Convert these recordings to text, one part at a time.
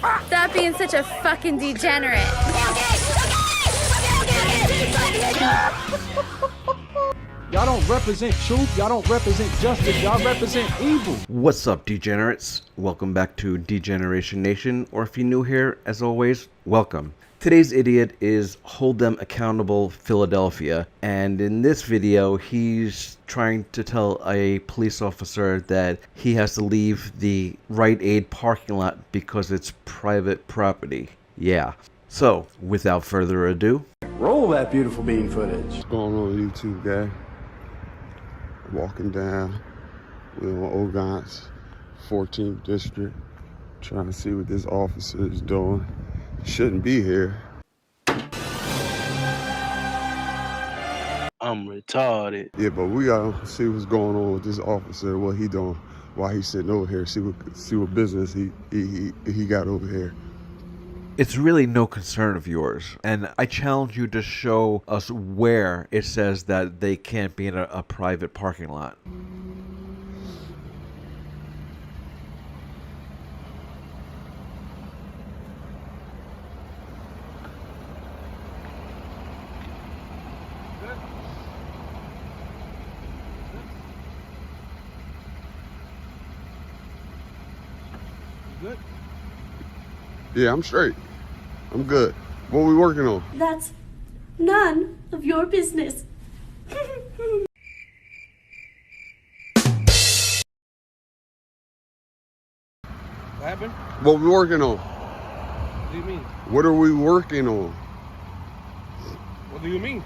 Stop being such a fucking degenerate. Y'all don't represent truth. Y'all don't represent justice. Y'all represent evil. What's up, degenerates? Welcome back to Degeneration Nation, or if you're new here, as always, welcome. Today's idiot is Hold Them Accountable Philadelphia, and in this video, he's trying to tell a police officer that he has to leave the Rite parking lot because it's private property. Yeah. So, without further ado, roll that beautiful bean footage. What's going on, YouTube guy? Walking down, we're on Ogans, 14th District, trying to see what this officer is doing. Shouldn't be here. I'm retarded. Yeah, but we gotta see what's going on with this officer, what he doing, why he's sitting over here, see what business he got over here. it's really no concern of yours, and I challenge you to show us where it says that they can't be in a private parking lot. Good? Yeah, I'm straight. I'm good. What we working on? That's none of your business. What happened? What we working on? What do you mean? What are we working on? What do you mean?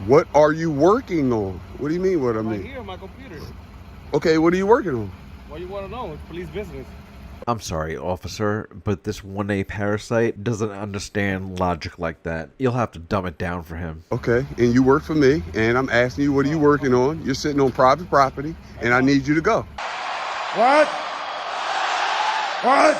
What are you working on? What do you mean what I Right mean? here on my computer. Okay, what are you working on? What do you want to know? It's police business. I'm sorry, officer, but this 1A parasite doesn't understand logic like that. You'll have to dumb it down for him. Okay, and you work for me, and I'm asking you, what are you working on? You're sitting on private property, and I need you to go. What? What?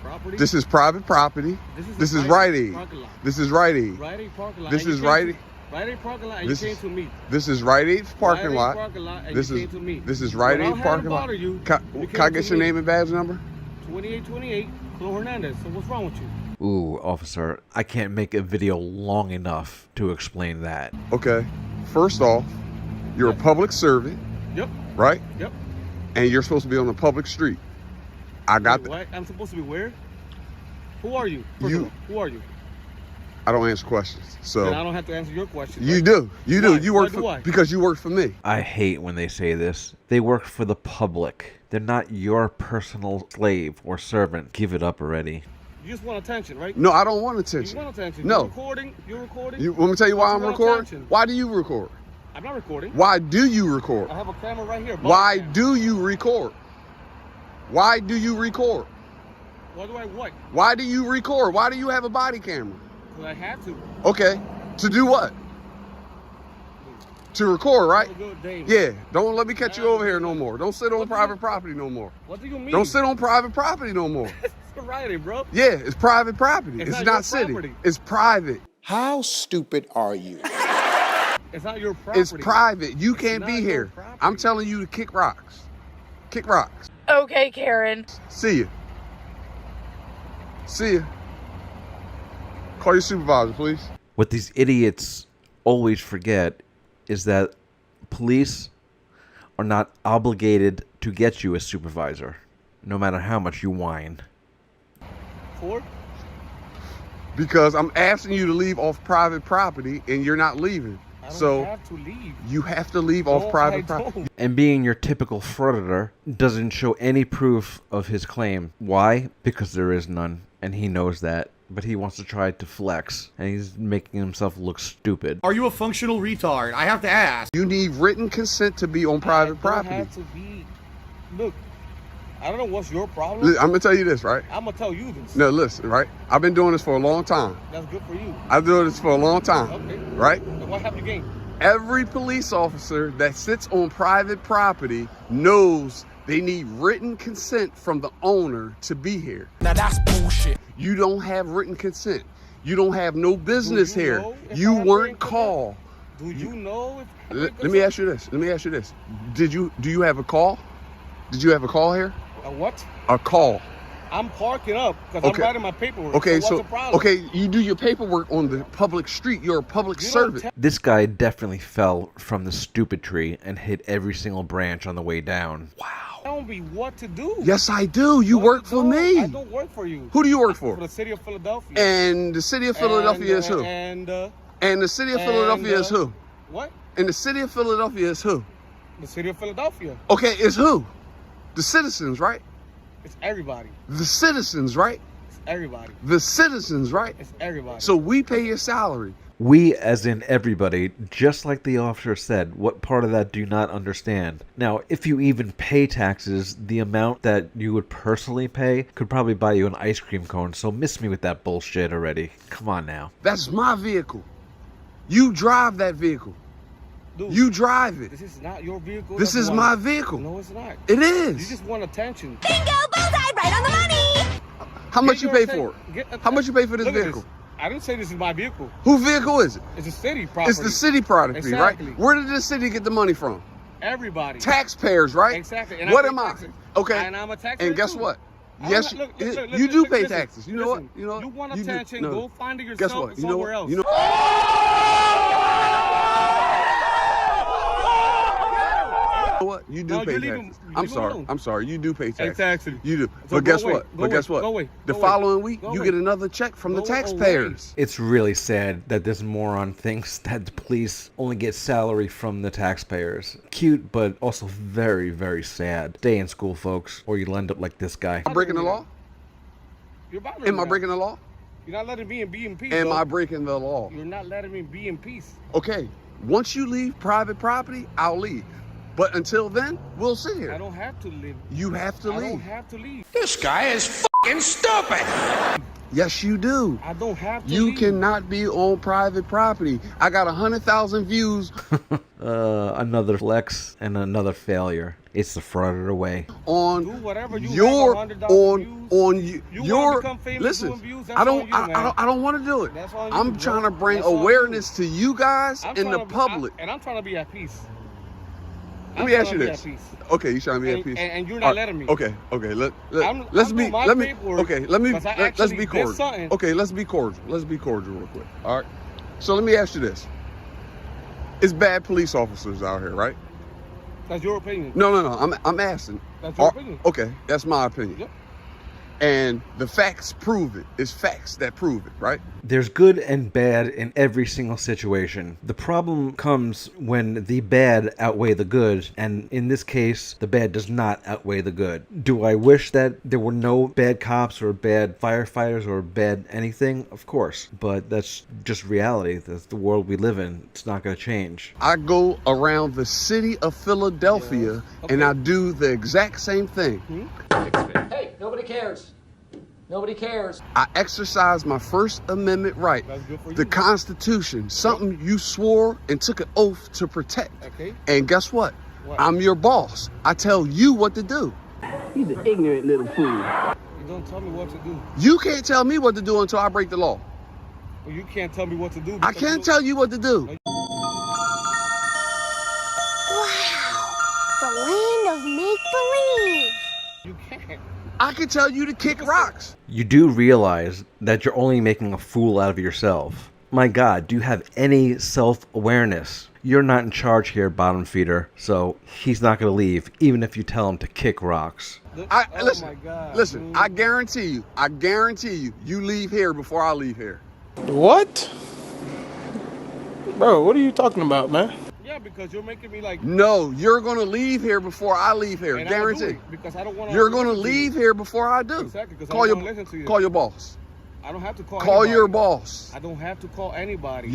Property? This is private property. This is Rite. Parking lot. This is Rite. Rite parking lot. This and you is came Rite. to- Rite parking lot, and This you is- came to me. This is Rite parking Rite lot. parking lot, and This you is came to me. this is So Rite I don't have parking to lot. bother you. Can You I came get to your me. name and badge number? 2828, Chloe Hernandez. So what's wrong with you? Ooh, officer, I can't make a video long enough to explain that. Okay. First off, you're a public servant, Yep. right? Yep. And you're supposed to be on a public street. I got Wait, what? I'm supposed to be where? Who are you? First You- of all, who are you? I don't answer questions. Then I So don't have to answer your question. you right? do. You do. Why? You work Why do for I? because you work for me. I hate when they say this. They work for the public. They're not your personal slave or servant. Give it up already. You just want attention, right? No, I don't want You attention. want attention. No. You're recording. You're recording. You want me to tell you why You I'm want recording? attention. Why do you record? I'm not recording. Why do you record? I have a camera right here. body Why cam. do you record? Why do you record? Why do I what? Why do you record? Why do you have a body camera? Because I have to. Okay. To do what? To record, right? Have a good day. Yeah. Don't let me catch you over here no more. Don't sit on private property no more. What do you mean? Don't sit on private property no more. It's Rite, bro. Yeah, it's private property. It's It's not not your city. property. It's private. How stupid are you? It's not your property. It's private. You can't not be your here. property. I'm telling you to kick rocks. Kick rocks. Okay, Karen. See ya. See ya. Call your supervisor, please. What these idiots always forget is that police are not obligated to get you a supervisor, no matter how much you whine. For? Because I'm asking you to leave off private property and you're not leaving. I don't So have to leave. you have to leave No, off I private property. don't. And being your typical frauditor doesn't show any proof of his claim. Why? Because there is none, and he knows that. But he wants to try to flex, and he's making himself look stupid. Are you a functional retard? I have to ask. You need written consent to be on private I property. don't have to be. Look, I don't know what's your problem. I'm gonna tell you this, right? I'm gonna tell you this. No, listen, right? I've been doing this for a long time. That's good for you. I've been doing this for a long time, Okay. right? Then what have you gained? Every police officer that sits on private property knows they need written consent from the owner to be here. Now that's bullshit. You don't have written consent. You don't have no business you here. know if You I have weren't written consent? called. Do you know if? Let me ask you this. Let me ask you this. Do you have a call? Did you have a call here? A what? A call. I'm parking up because Okay. I'm writing my paperwork. Okay, so so, what's the problem? okay, you do your paperwork on the public street. You're a public You don't servant. tell- This guy definitely fell from the stupid tree and hit every single branch on the way down. Wow. Tell me what to do. Yes, I do. You No, work you for don't. me. I don't work for you. Who do you work For for? the city of Philadelphia. And the city of Philadelphia is who? And the city of Philadelphia is who? what? And the city of Philadelphia is who? The city of Philadelphia. Okay, is who? The citizens, right? It's everybody. The citizens, right? It's everybody. The citizens, right? It's everybody. So we pay your salary. We, as in everybody, just like the officer said, what part of that do you not understand? Now, if you even pay taxes, the amount that you would personally pay could probably buy you an ice cream cone, so miss me with that bullshit already. Come on now. That's my vehicle. You drive that vehicle. Dude, You drive it. this is not your vehicle. This That's is why- my vehicle. No, it's not. It You is. just want attention. Bingo, bullseye, right on the money. How much you Get your pay for atten- it? get How much you pay for this Look at vehicle? I didn't say this is my vehicle. Whose vehicle is it? It's a city property. It's the city property, Exactly. right? Where did the city get the money from? Everybody. Taxpayers, right? Exactly. And What I am pay I? taxes. Okay. And I'm a taxpayer And guess too. what? I'm Yes, not- look, you do pay listen, taxes. You know what? listen, You know. You want do- attention? no. Go find it yourself Guess what? You know somewhere what? else. You know. You know what? You do No, pay you leave taxes. him- I'm leave him sorry. alone. I'm sorry. You do pay taxes. Exactly. You do. So But go guess away. what? Go But guess away. what? Go away. The Go following week, Go you away. get another check from the Go taxpayers. It's really sad that this moron thinks that the police only get salary from the taxpayers. Cute, but also very, very sad. Stay in school, folks, or you'll end up like this guy. Am I breaking the law? You're bothering Am me I now. breaking the law? You're not letting me be in peace. Am though. I breaking the law? You're not letting me be in peace. Okay. Once you leave private property, I'll leave. But until then, we'll sit I here. don't have to live. You have to I don't leave. have to leave. This guy is fucking stupid. Yes, you do. I don't have to You leave. cannot be on private property. I got 100,000 views Another flex and another failure. It's the further away. on Do whatever you your have 100,000 views. on you. You your wanna become famous listen. doing views, that's I don't. on you, I, man. I don't want to do it. That's on you, I'm bro. trying to bring That's on you. awareness to you guys I'm in trying the to be- public. and I'm trying to be at peace. Let I'm me ask trying you to be this. at peace. Okay, you trying to be at And- peace, and you're not All right, letting me. Okay, okay. I'm Let's be. doing my Let me. paperwork Okay, let me. because I Let's actually be did cordial. something. Okay, let's be cordial. Let's be cordial real quick. All right. So let me ask you this: it's bad police officers out here, right? That's your opinion. No. I'm asking. That's your opinion. Okay, that's my opinion. Yep. And the facts prove it. It's facts that prove it, right? There's good and bad in every single situation. The problem comes when the bad outweigh the good, and in this case, the bad does not outweigh the good. Do I wish that there were no bad cops or bad firefighters or bad anything? Of course, but that's just reality. That's the world we live in. It's not going to change. I go around the city of Philadelphia Okay. and I do the exact same thing. Hey, nobody cares. Nobody cares. I exercise my First Amendment right. That's good for The you. Constitution, something you swore and took an oath to protect. Okay. And guess what? What? I'm your boss. I tell you what to do. He's an ignorant little fool. You don't tell me what to do. You can't tell me what to do until I break the law. Well, you can't tell me what to do. I can't tell you what to do. Wow. The land of make-believe. You can't. I can tell you to kick rocks. You do realize that you're only making a fool out of yourself. My God, do you have any self-awareness? You're not in charge here, bottom feeder, so he's not going to leave, even if you tell him to kick rocks. I, Oh listen, my God. listen, dude. I guarantee you, you leave here before I leave here. What? Bro, what are you talking about, man? Yeah, because you're making me like. No, you're gonna leave here before I leave here, and I would do guarantee. it because I don't want to. You're gonna leave here before I do. Exactly, 'cause I Call don't your wanna listen to you. call your boss. I don't have to call. Call anybody. your boss. I don't have to call anybody.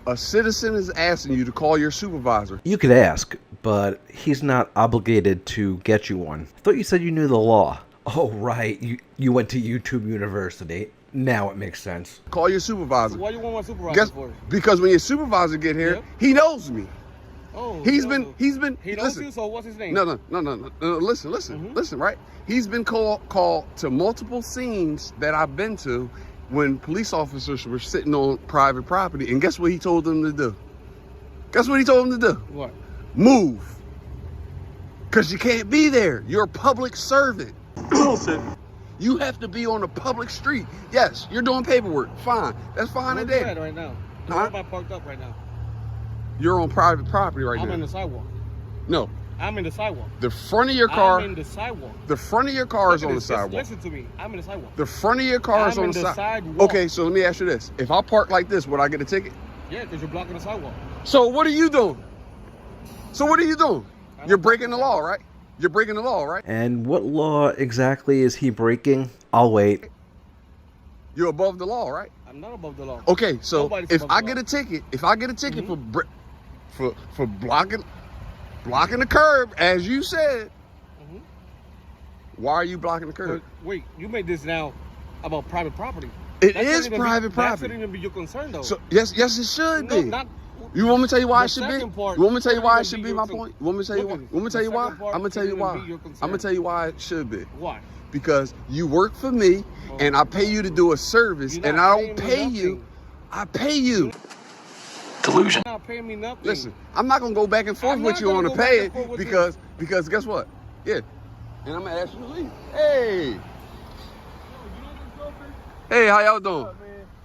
A citizen is asking you to call your supervisor. You could ask, but he's not obligated to get you one. I thought you said you knew the law. Oh, right. You went to YouTube University. Now it makes sense. Call your supervisor. So why you want my supervisor Guess, for? because when your supervisor get here, Yep. he knows me. Oh, He's so- been He knows listen. you. So what's his name? No, listen, listen, right? He's been called to multiple scenes that I've been to when police officers were sitting on private property. And guess what he told them to do? Guess what he told them to do? What? Move. Because you can't be there. You're a public servant. You have to be on a public street. Yes, you're doing paperwork. Fine. That's fine and Where's you dandy. at right now? Huh? Where am I parked up right now? You're on private property right I'm now. in the sidewalk. No. I'm in the sidewalk. The front of your car. I'm in the sidewalk. The front of your car is Look at on the this. Just sidewalk. listen to me. I'm in the sidewalk. The front of your car is I'm on in the the sidewalk. sidewalk. Okay, so let me ask you this. If I park like this, would I get a ticket? Yeah, because you're blocking the sidewalk. So what are you doing? So what are you doing? You're breaking the law, right? You're breaking the law, right? And what law exactly is he breaking? I'll wait. You're above the law, right? I'm not above the law. Okay, so Nobody's if above the I law. get a ticket, for blocking the curb, as you said, why are you blocking the curb? But wait, you made this now about private property. It That is shouldn't even private That property. shouldn't even be your concern, though. So yes, it should No, be. not. You want me to tell you why The it should be? second part You want me to tell you why it shouldn't should even be be my your point? You want me to tell you why? Look at You want me to tell you the why? second part I'm gonna tell you shouldn't why. even be your I'm concern. gonna tell you why it should be. Why? Because you work for me and I pay you to do a service, You're and not I don't paying pay me you. nothing. I pay you. Delusion. You're not paying me nothing. Listen, I'm not gonna go back and forth I'm with not you gonna on the go back pay and forth with because guess what? Yeah, and I'm gonna ask you to leave. Hey, hey, how y'all doing?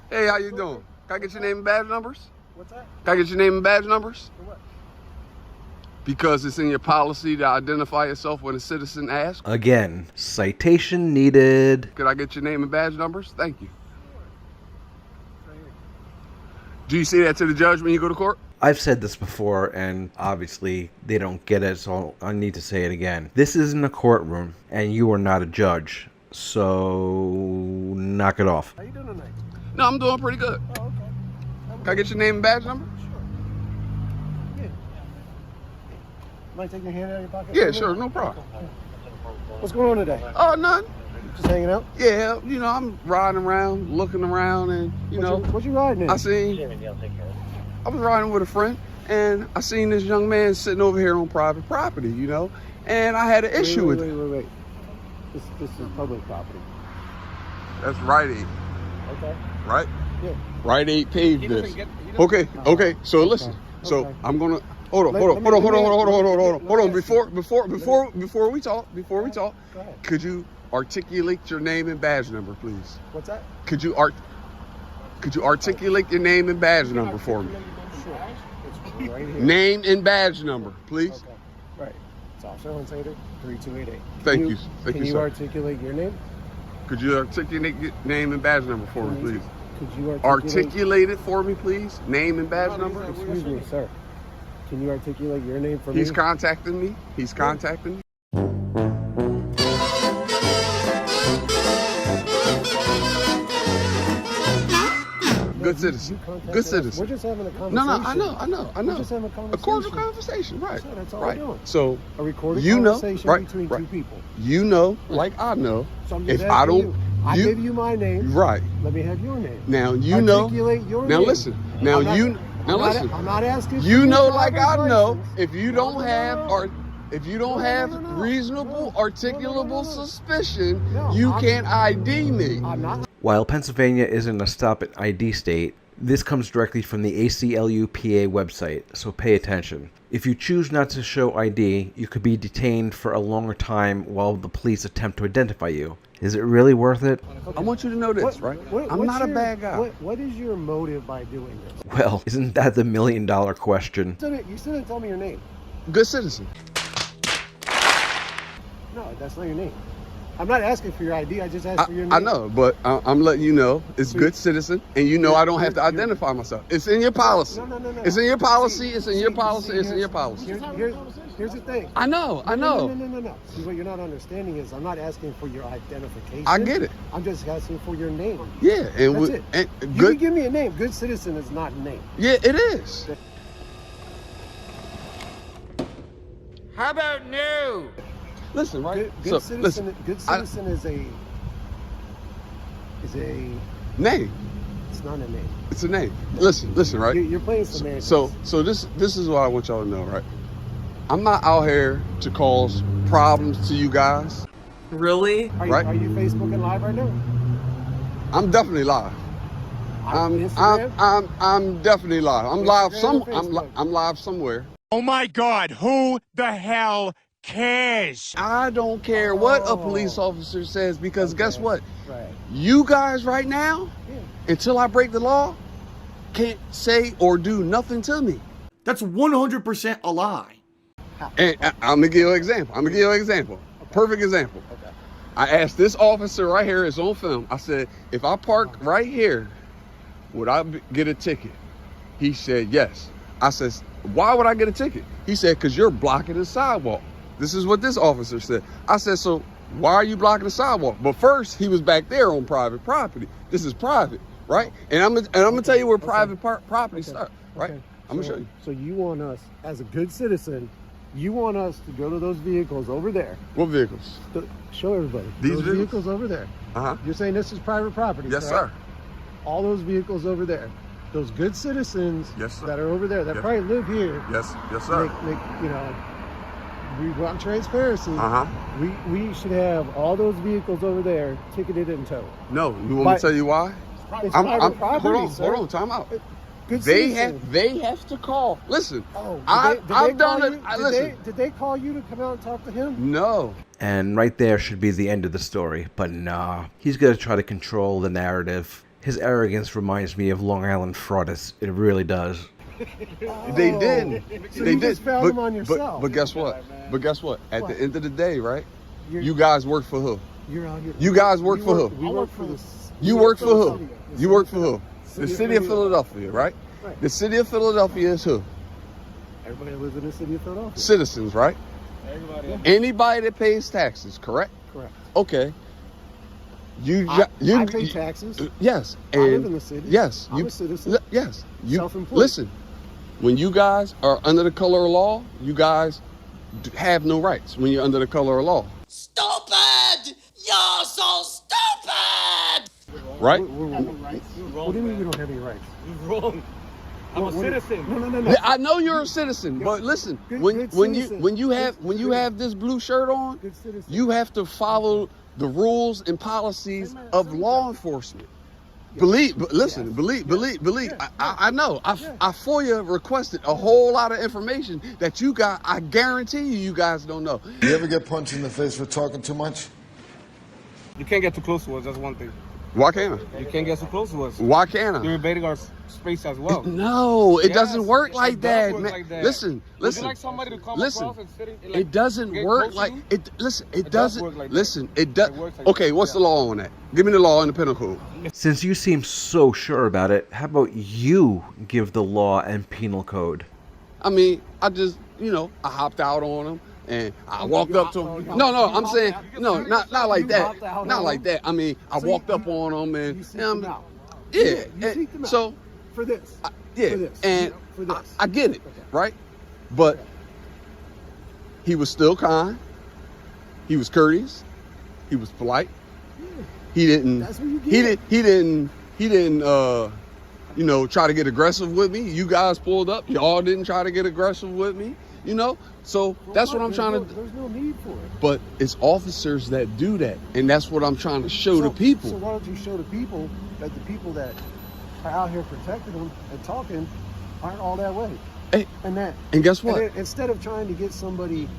Hey, how you doing? Can I get your name and badge numbers? What's that? Can I get your name and badge numbers? For what? Because it's in your policy to identify yourself when a citizen asks. Again, citation needed. Could I get your name and badge numbers? Thank you. Do you say that to the judge when you go to court? I've said this before, and obviously they don't get it, so I need to say it again. This isn't a courtroom, and you are not a judge, so knock it off. How you doing tonight? No, I'm doing pretty good. Oh, okay. Can I get your name and badge number? Sure. Yeah. Mind taking your hand out of your pocket? Yeah, sure, no problem. What's going on today? Oh, none. Just hanging out? Yeah, you know, I'm riding around, looking around, and What you riding in? I was riding with a friend, and I seen this young man sitting over here on private property, and I had an issue with it. Wait. This is public property. That's Rite Aid, Okay. right? Yeah. Rite Aid paved He this. doesn't get- he doesn't- Okay. So listen. So Okay. I'm gonna hold on. Before we talk, Go ahead. could you articulate your name and badge number, please? What's that? Could you articulate your name and badge number for me? Sure. It's right here. Name and badge number, please. Okay. Right. It's Officer Hunsader, 3288. Thank you. Thank Can you, you sir. articulate your name? Could you articulate your name and badge number for me, please? Could you Articulate it for me, please. Name and badge number. Excuse me, sir. Can you articulate your name for me? He's contacting me. He's contacting me. Good citizen. Good citizen. We're just having a conversation. No, I know. We're just having a conversation. A cordial conversation, right? So that's all right. we're doing. So A recorded you know, conversation right, between right. two people. you know, like I know, So I'm just if I asking don't, you. I gave you my name. right Let me have your name. now, you know. Articulate your Now name. listen. Now I'm not- you. Now I'm not- listen. I'm not asking. You for know, your like I driver's know, license. if you don't have or if you don't have no. reasonable, articulable No. suspicion, No, you I'm- can't ID me. I'm not. While Pennsylvania isn't a stop at ID state, this comes directly from the ACLU-PA website, so pay attention. If you choose not to show ID, you could be detained for a longer time while the police attempt to identify you. Is it really worth it? I want you to know this, right? I'm what's not a bad guy. What is your motive by doing this? Well, isn't that the million-dollar question? You still didn't tell me your name. Good citizen. No, that's not your name. I'm not asking for your ID. I just asked for your name. I know, but I'm letting you know it's good citizen, and you know I don't have to identify myself. It's in your policy. No. It's in your policy. It's in your policy. It's in your policy. Here's the thing. I know. No. See, what you're not understanding is I'm not asking for your identification. I get it. I'm just asking for your name. Yeah, and That's it. and You good. can give me a name. Good citizen is not a name. Yeah, it is. How about no? Listen, right? Good So, citizen. listen, Good citizen is a name. It's not a name. It's a name. Listen, right? You're playing semantics. So this is what I want y'all to know, right? I'm not out here to cause problems to you guys. Really? Right? Are you Facebooking live right now? I'm definitely live. Instagram? I'm definitely live. I'm live Instagram or Facebook? I'm live somewhere. Oh my God, who the hell cares? I don't care what a police officer says, because guess what? Right. You guys right now, until I break the law, can't say or do nothing to me. That's 100% a lie. And I'm gonna give you an example. Perfect example. Okay. I asked this officer right here, it's on film. I said, if I park right here, would I get a ticket? He said, yes. I said, why would I get a ticket? He said, because you're blocking the sidewalk. This is what this officer said. I said, so why are you blocking the sidewalk? But first, he was back there on private property. This is private, right? And I'm gonna tell you where private property starts, right? Okay. I'm gonna show you. So you want us, as a good citizen, you want us to go to those vehicles over there. What vehicles? Show everybody. These those vehicles over there. Uh-huh. You're saying this is private property, Yes, correct? sir. All those vehicles over there. Those good citizens Yes, sir. that are over there that Yes. probably live here. Yes, sir. Make, you know, we want transparency. Uh-huh. We should have all those vehicles over there ticketed and towed. No, you want me to tell you why? It's private property, hold sir. on, time out. Good They citizens. have to call. Listen, Oh, I've done it. Listen, Did they call you to come out and talk to him? no. And right there should be the end of the story, but nah. He's gonna try to control the narrative. His arrogance reminds me of Long Island Fraudus. It really does. They did. So They you did. just found them on yourself. But guess what? At What? the end of the day, right? You're- You guys work for who? You're out here. You guys work for who? We work for the. You work for who? city. You work for who? City The of city of Philadelphia. Philadelphia, right? Right. The city of Philadelphia is who? Everybody lives in the city of Philadelphia. Citizens, right? Anybody that pays taxes, correct? Correct. Okay. I pay taxes. Yes. I live in the city. Yes. I'm a citizen. Yes. You Self-employed. listen. When you guys are under the color of law, you guys have no rights when you're under the color of law. Stupid! You're so stupid! Right? What do you mean we don't have any rights? You're wrong. I'm a citizen. No. Yeah, I know you're a citizen, but listen, Good when citizen. you have this blue shirt on, Good citizen. you have to follow the rules and policies of law enforcement. Believe. I know. I FOIA requested a whole lot of information that you got. I guarantee you guys don't know. You ever get punched in the face for talking too much? You can't get too close to us. That's one thing. Why can't I? You can't get too close to us. Why can't You're I? invading our space as well. No, it Yes, doesn't work it like does that, work man. like that. Listen. Would you like somebody to come Listen. across and sit in, like, It doesn't get work close to like you? it. Listen, it It does doesn't. work like that. Listen, it does. It works like Okay, that, what's yeah. the law on that? Give me the law and the penal code. Since you seem so sure about it, how about you give the law and penal code? I mean, I just, I hopped out on them and I walked up to them. No, I'm saying, no, not like that. Not like that. I mean, I walked up on them and, You seek them out. yeah. You and seek them out. so, For this. yeah, For this. and For this. I get it, right? But he was still kind. He was courteous. He was polite. He didn't. That's what you He get. didn't. He didn't. Try to get aggressive with me. You guys pulled up. Y'all didn't try to get aggressive with me. So that's what I'm trying to. There's no need for it. But it's officers that do that, and that's what I'm trying to show the people. So why don't you show the people that the people that are out here protecting them and talking aren't all that way? Hey, and guess what? And then instead of trying to get somebody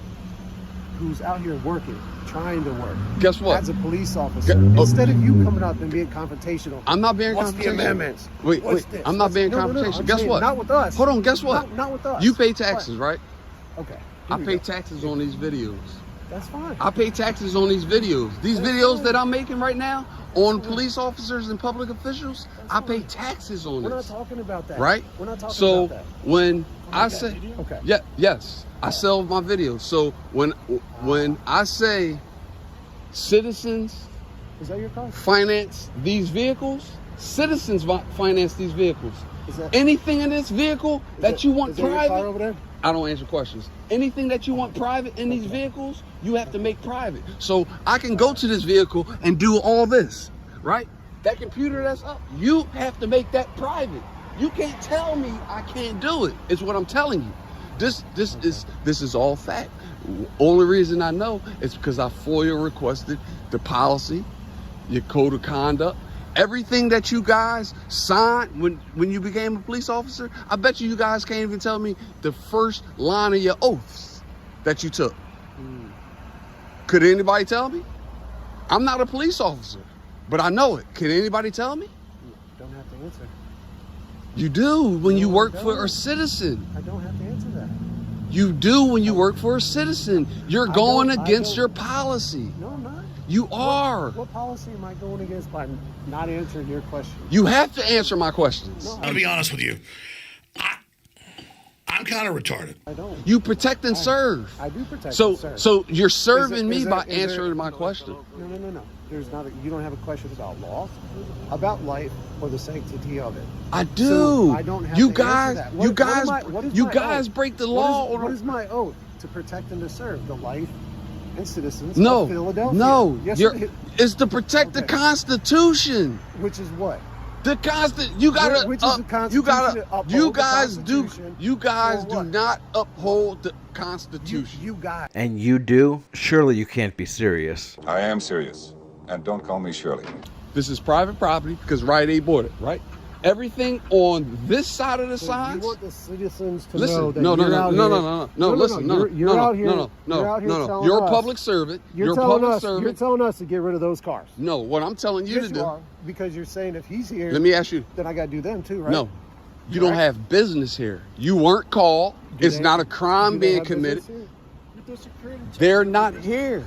who's out here working, trying to work, Guess what? as a police officer, oh. instead of you coming up and being confrontational, I'm not being what's the confrontational. amendments? Wait, What's wait. this? I'm not What's- being no, confrontational. I'm Guess saying what? Not with us. Hold on. Guess what? Not with us. You pay taxes, right? Okay. I Here we pay go. taxes on these videos. That's fine. I pay taxes on these videos. These videos that I'm making right now on police officers and public officials, I pay taxes on We're not this. talking about that. Right? We're not talking So about that. when I say, Okay. yes, I sell my videos. So when I say citizens Is that your car? finance these vehicles, citizens finance these vehicles. Is that Anything in this vehicle that you want is that your car private, over there? I don't answer questions. Anything that you want private in these vehicles, you have to make private. So I can go to this vehicle and do all this, right? That computer that's up, you have to make that private. You can't tell me I can't do it. It's what I'm telling you. This is all fact. Only reason I know is because I FOIA requested the policy, your code of conduct, everything that you guys signed when you became a police officer. I bet you guys can't even tell me the first line of your oaths that you took. Could anybody tell me? I'm not a police officer, but I know it. Can anybody tell me? You don't have to answer. You do when you No, I work for don't. a citizen. I don't have to answer that. You do when you work for a citizen. You're going I against don't. your policy. No, I'm not. You are. What policy am I going against by not answering your question? You have to answer my questions. No, I'm gonna be honest with you. I'm kind of retarded. I don't. You protect and serve. I do protect So, and serve. so you're serving Is me there- by is there- answering my question. No. There's not. You don't have a question about law, about life, or the sanctity of it. I do. So I don't have you to guys, answer that. you What guys, am I- what is you my guys oath? break the law. What is my oath? To protect and to serve the life and citizens No, of Philadelphia. no. Yes, it's to protect the Okay. Constitution. Which is what? The Constitution. You gotta. Which is the Constitution you gotta. to uphold You the guys do. Constitution You guys for do what? not uphold the Constitution. You guys. And you do? Surely you can't be serious. I am serious. And don't call me Shirley. This is private property because Rite Aid bought it, right? Everything on this side of the So signs. you want the citizens to Listen, know that no, you're out here. listen, You're out here. no. You're out here telling You're a us- public servant. You're a telling public us. servant. You're telling us to get rid of those cars. No, what I'm telling you Yes, to you do. are, because you're saying if he's here, Let me ask you. then I got to do them too, right? No, you don't have business here. You weren't called. It's they- not a crime Do they being have committed. business here? They're not here.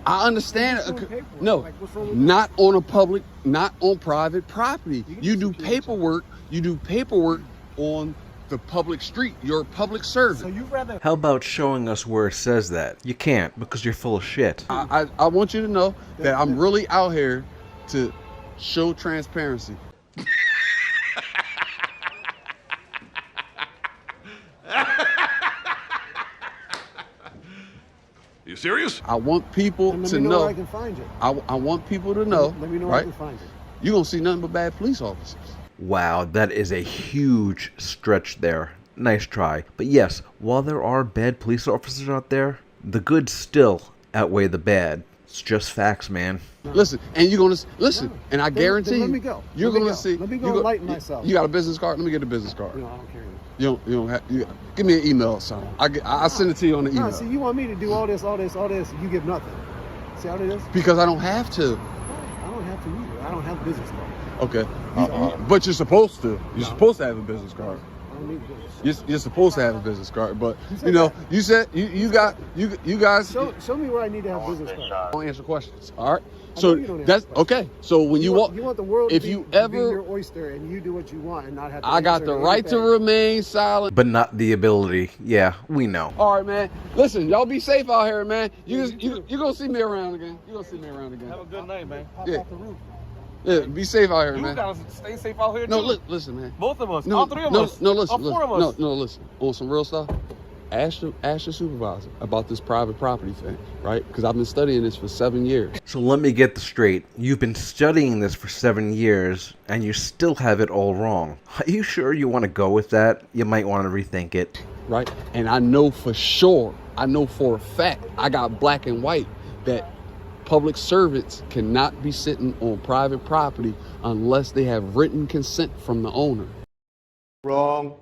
I understand. What's wrong with paperwork? No, Like, what's wrong with not on a public, not on private property. can You do do security paperwork. You do paperwork on the public street. You're a public servant. So you rather How about showing us where it says that? You can't because you're full of shit. I want you to know that I'm really out here to show transparency. You serious? I want people let to me know know. where I can find you. I want people to know. Let me know where I right? can find you. You're gonna see nothing but bad police officers. Wow, that is a huge stretch there. Nice try. But yes, while there are bad police officers out there, the good still outweigh the bad. It's just facts, man. Listen, and you're gonna listen, and I Then guarantee let me you, go. you're Let me gonna go. see. Let me go you go- enlighten myself. You got a business card? Let me get a business card. No, I don't care. You don't have. Give me an email or something. I'll send it to you on the email. No, see, you want me to do all this, you give nothing. See how it is? Because I don't have to. I don't have to either. I don't have a business card. Okay. But you're supposed to. You're supposed to have a business card. I don't need a business card. You're supposed to have a business card, but said you know, that? you said you guys Show me where I need to have a business card. don't answer questions. All right. I So know you don't answer that's questions. okay. So when you walk, You want the world if to be, you to be ever, your oyster and you do what you want and not have to I got answer the right to anything. remain silent. But not the ability. Yeah, we know. All right, man. Listen, y'all be safe out here, man. You gonna see me around again. You gonna see me around again. Have a good night, man. Pop Yeah. out the roof. Yeah, be safe out here, You man. gotta stay safe out here, No, too. look, listen, man. Both of us. No, all three of no, us. no, listen, all four of us. no, listen. On some real stuff, ask your supervisor about this private property thing, right? Because I've been studying this for 7 years. So let me get this straight. You've been studying this for 7 years, and you still have it all wrong. Are you sure you want to go with that? You might want to rethink it. Right? And I know for sure, I know for a fact, I got black and white that public servants cannot be sitting on private property unless they have written consent from the owner. Wrong.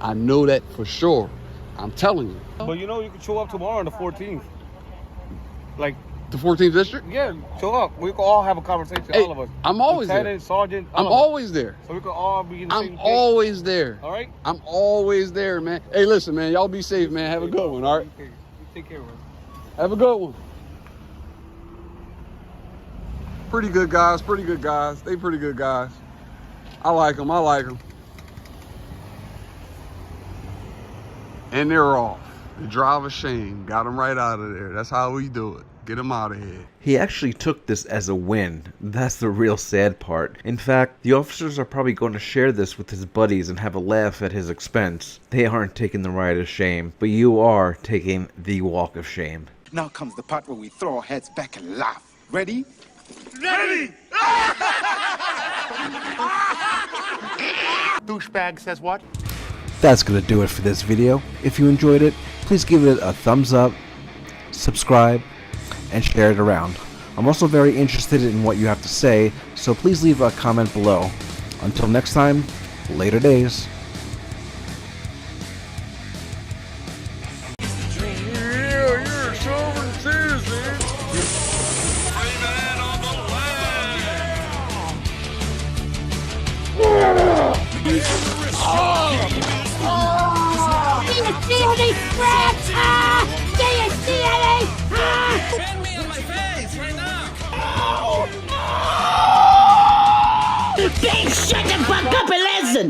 I know that for sure. I'm telling you. But you know, you can show up tomorrow on the 14th. Like, The 14th district? yeah, show up. We can all have a conversation, Hey, all of us. I'm always there. Lieutenant, Sergeant, I'm all of us. always there. So we can all be in the same I'm page. always there. All right? I'm always there, man. Hey, listen, man. Y'all be safe, man. Have a good one, all right? You take care of us. Have a good one. Pretty good guys, pretty good guys. They pretty good guys. I like them, I like them. And they're off. The driver shame. Got them right out of there. That's how we do it. Get them out of here. He actually took this as a win. That's the real sad part. In fact, the officers are probably going to share this with his buddies and have a laugh at his expense. They aren't taking the ride of shame, but you are taking the walk of shame. Now comes the part where we throw our heads back and laugh. Ready? Ready! Douchebag says what? That's gonna do it for this video. If you enjoyed it, please give it a thumbs up, subscribe, and share it around. I'm also very interested in what you have to say, so please leave a comment below. Until next time, later days. Yeah, you're a sovereign citizen. Do you see any scratch? Do you see any? Bend me on my face right now! Big shut the fuck up and listen!